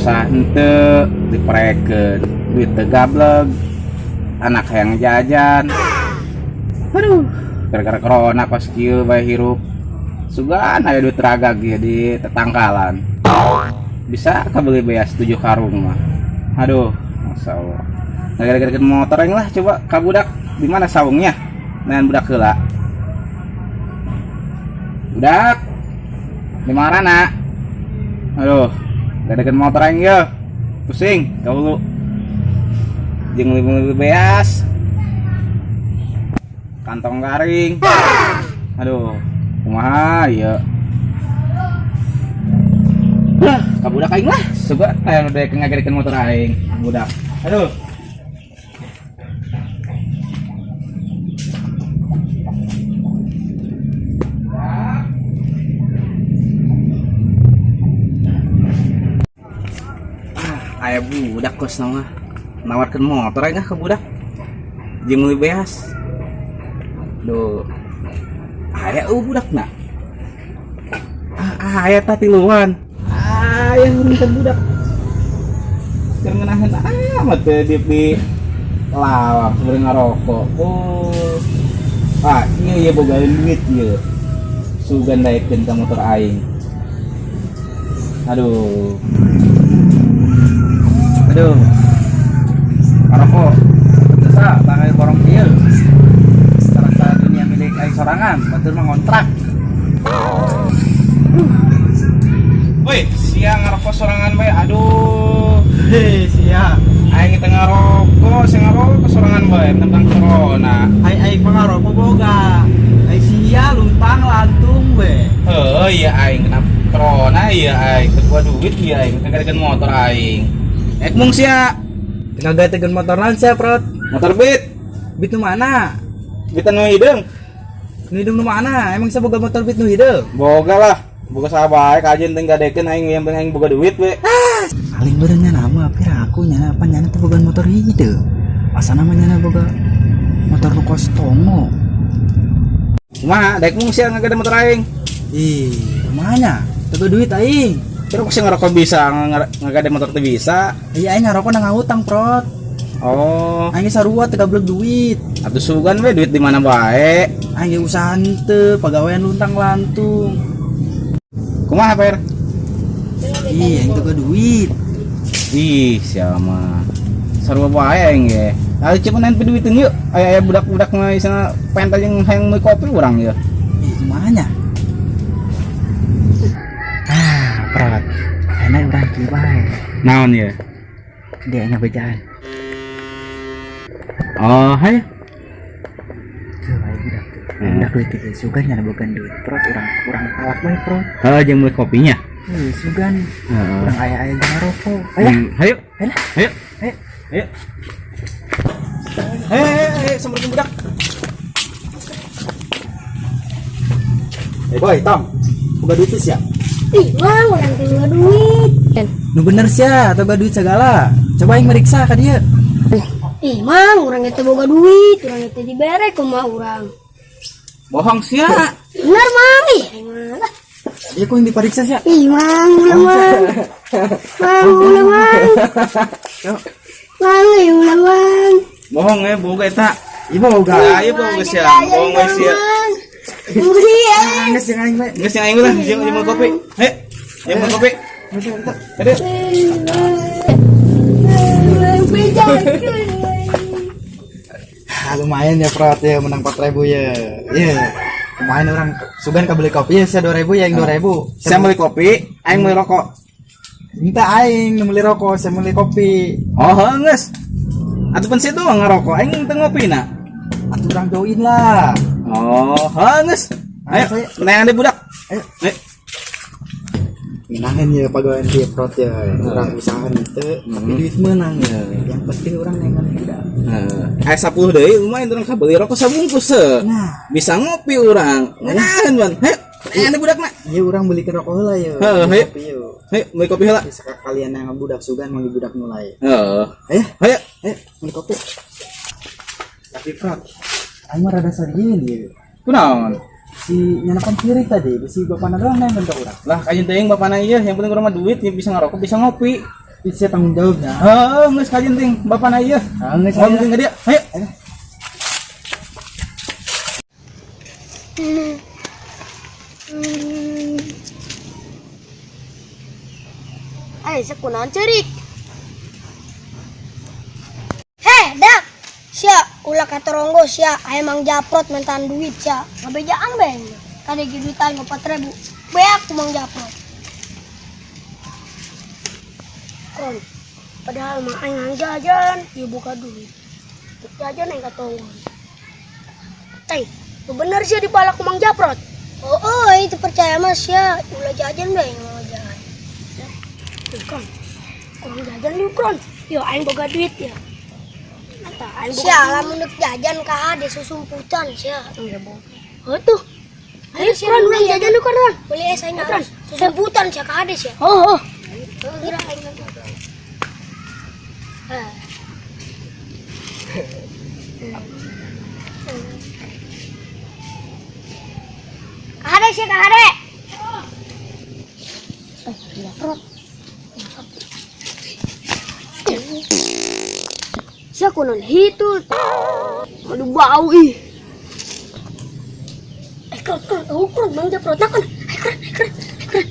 usaha ente dipereken duit tegableg anak yang jajan. Aduh, gara-gara corona kos kieu bae hirup sugan aya duit ragag ya di tetangkalan bisa kabeli beas 7 karung mah. Aduh, masya Allah. Nah, gara-gara motor yang lah coba kabudak di mana saungnya dengan budak heula. Budak di mana nak? Aduh, gara-gara motor yang ya pusing kau lu jeung libung beas kantong garing. Aduh, kumaha ieu? Lah, kabudak aing lah. Coba aya nu dek ngagerekeun motor aing, budak. Aduh. Aya budak kos nama nawarkeun motor aing ke budak. Jeung meuli beas. Duh. Aya budakna. Aya tatiluan. Aya ngeureun budak. Keur ngeunaheun amat teh di lawang sebelum ngarokok. Oh. Ieu boga duit ieu. Sugan daekeun ka motor aing. Aduh. Ngarokok. Bisa tanggal korong kieu. Salah dunia milik aing sorangan, batur mengontrak. Woi, sia ngarokok sorangan bae. Aduh. Sia. Aing teu ngarokok, sing ngarokok sorangan bae tentang corona. Aing pangarokok boga. Aing sia lumpang lantung we. Heuh, ieu aing kena corona ieu aing teu gua duit ieu aing ngagadekeun motor aing. Mung sia Ngagadekeun motor naon sia, Prot? motor beat. Beat nu mana? Beat nu hideung. Nu hideung nu mana? Emang saya boga motor beat nu hideung? Boga lah. Boga saha bae ka ajeun teh gadekeun aing yang penting aing boga duit we. Paling beureunya nama pira aku nyana apa nyana teh boga motor hideung. Asa namanya boga motor nu kostomo. Kumaha daek mung sia ngagade motor aing? Ih, kumanya? Teu duit aing. Terus sing ngarokok bisa ngagade motor teh bisa. Iya aing ngarokok nang ngutang, Prot. Oh, Aing sarua teu gablek duit. atuh sugan we duit di mana bae. Aing usaha henteu pagawean luntang lantung. Kumaha per? Ih, aing teu duit. Ih, sia mah. Sarua bae aing ge. Aya cepeunan duiteun yeuh. Aya budak-budak mah isana penta jeung hayang meuli kopi urang yeuh. Ih, kumanya? Prot. Enak urang kieu bae. Naon ya? Dia ngabejaan. Oh, hayu. Tuh, ayo budak. Budak duit itu sugan nyana bukan duit. Prot urang alak bae, Prot. Heeh, jeung meuli kopinya. Sugan. Heeh. Urang aya ngarokok. Aya. Hayu. Ayo. Ayo. Ayo. Ayo. Hei, samperin budak. Boy, Tom. Boga duit sia. Ih, Bang, orang teh boga duit. Nu bener sia, teu boga duit segala. Coba aing meriksa ka dieu. Ih, Mang, orang teh boga duit, orang teh dibere kumaha urang. Bohong sia. Bener, Mang. Ih, mana? Dia kok yang diperiksa sia? Ih, Mang, ulah, Mang. Mang, ulah, Mang. Mang, ulah, Mang. Bohong boga eta. Ibu boga. Ayo boga sia. Bohong we sia. Iya. Geus jeung aing bae. Geus yang aing lah, jeung mau kopi. Heh. Jeung mau kopi. Aduh. Lumayan ya, Prot ya, menang 4.000 ya. Iya. Lumayan orang sugan kabeli kopi ya, saya 2.000 ya, yang 2.000. Saya beli kopi, aing beli rokok. Minta aing nu meuli rokok, saya meuli kopi. Oh, geus. Atuh pan sia doang ngarokok, aing teu ngopina. Atuh urang join lah. Oh, geus. Ayo, neangan deh budak. Ayo. Ayo. Minahin ya pagawean dia, Prot ya. Urang usaha teu, tapi duit menang ya. Yang penting urang nengan budak. Aya 10 deui lumayan urang kabeli rokok sabungkus Nah, bisa ngopi urang. Ngeunaheun ban. Heh, neangan deh budakna. ieu urang beulikeun rokok heula ya. Heeh, Beli ayo. kopi yuk. Hei, beli kopi heula. Bisa kalian yang budak sugan mau budak mulai. Heeh. Ayo, Ayo. ayo beli kopi. Tapi Prot, aing mah rada sadieun ieu. Kunaon? Si nyanapan kiri tadi, si bapana doang yang bentuk urang. Lah kajian teuing bapana ieu, yang penting urang mah duit, yang bisa ngarokok, bisa ngopi. Bisa tanggung jawab ya. Nggak sekalian ting, bapak na iya. Nggak Ngomong ting dia, ayo. Ay, sa kunaon cerik. Heh, dak. Sia, ulah katoronggo sia, aya Mang Japrot mentan duit sia. Ngabejaan beng. Kade giduitan 4.000. Beak ku Mang Japrot. Kon. Padahal mah aing jajan, ieu buka duit. Jajan aing katongon. Teh, lu bener sih dipalak ku Mang Japrot. Oh, itu percaya mas ya. Ulah jajan beng, mau jajan. Kron, kurang jajan lu Kron. Yo, aing boga duit ya. Mata aing boga. Sia, lamun neuk jajan ka ade susumputan sia. Iya, Bang. Oh tuh. Ayo Kron, urang jajan lu Kron. Beli es aing Kron. Susumputan sia ka ade sia. Oh. Kira aing. Kahade sih kahade. Siya kunon hitut. Aduh bau ih. Kron, Mang Japrot na kon. Kron.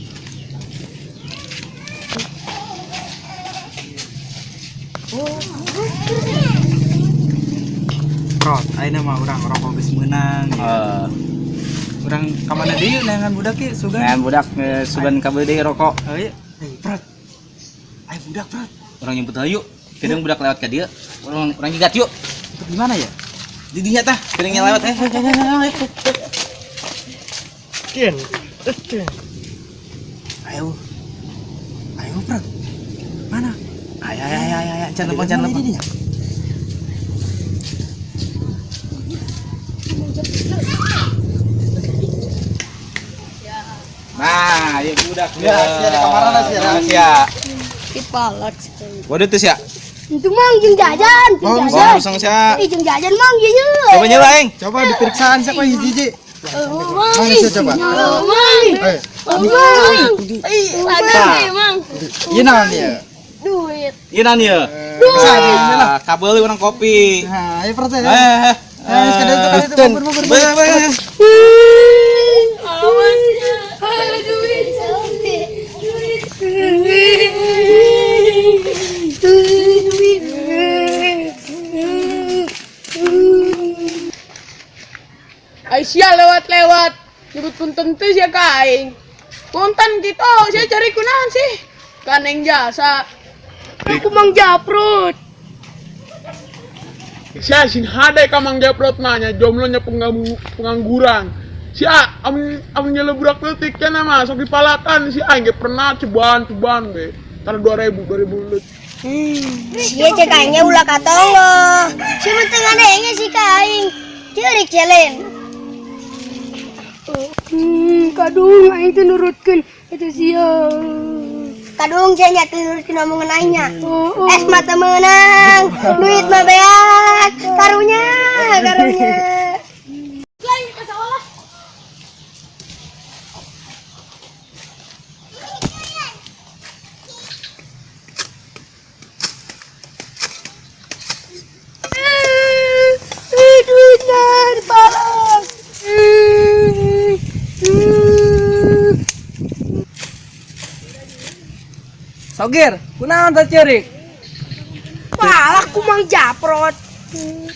Prot, ayeuna mah urang rokok geus meunang. Urang ka mana deui neangan budak ieu sugan. Nah, budak sugan kabeudeui rokok. Oh iya. Prot. Ayo budak, Prot. Orang nyebut yuk. Kadang budak lewat ke dia. Orang nyegat yuk. Itu di mana ya? Di dinya tah, kadangnya lewat Ken. Ayo. Ayo, Prot. Mana? Ayo, jangan lempeng. Nah, ya budak. Ya, sia di kamaran sia. Ya. Dipalak. Waduh tuh sia. Itu Mang jeung jajan, jeung jajan. Sang sia. Ih jeung jajan Mang ieu. Coba nyela aing. Coba diperiksaan sia kok hiji-hiji. Mang. Mana sia coba? Mang. Mang. Mang. Ieu naon ieu? Duit. Ieu naon ieu? Kabel urang kopi. Nah, ayo Prot ya. Sekadar itu bubur. Awas. Duit. Aisyah lewat-lewat nyebut punten teh sia ka aing. Punten gitu, saya cari kunaon sih? Kaneng jasa. Aku Mang Japrot. Sia sin hade ka Mang Japrot nanya jomblonya pengangguran. Sia amun nyele budak leutik cenah mah sok dipalakan si aing ge pernah cobaan be. Tar 2000 leut. Sia cek aingnya ulah katonggo. Sia mah teu ngadenge si ka aing. Ceurik jelen. Kadung aing teh nurutkeun eta sia. Kadung sia nya teu nurutkeun omongan aingnya. Es mah teu meunang, duit mah beak, karunya. Duitnya dibalas. Sogir, kunaon teh ceurik? Palak ku Mang Japrot.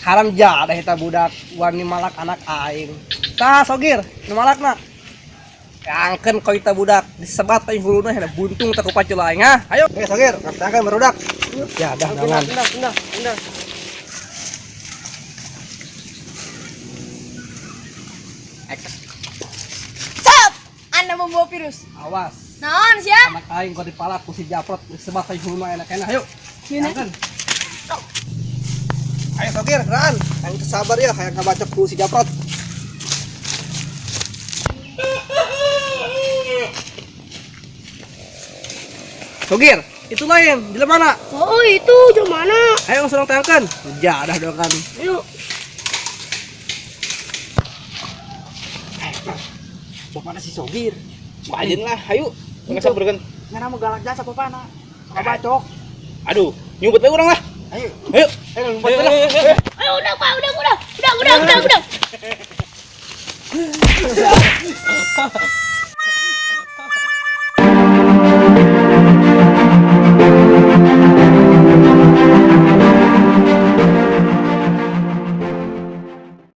Haram jadah eta budak wani malak anak aing. Tah Sogir, nu malakna. Angkeun ko eta budak disebat aing huluna hena buntung teh ku pacul aing ha. Ayo, Sogir, ngaptakeun barudak. Ya dah naon. Pindah. Stop! Anda membawa virus. Awas. Naon sia? Anak aing kok dipalak ku si Japrot disebat aing huluna enak-enak. Ayo. Angkeun. Ayo Sogir, ran. Aing sabar ya hayang ngabacok ku si Japrot. Sogir, itu lain, di mana? Oh itu di mana? Ayo langsung tangkan. Jadah dong kan. Ayo. Mana si Sogir? Pajen lah, ayo. Nggak sabarkan. Ngana mau galak jasa papana. Ngabacok. Aduh, nyumput we urang lah. Ayo. Ayo.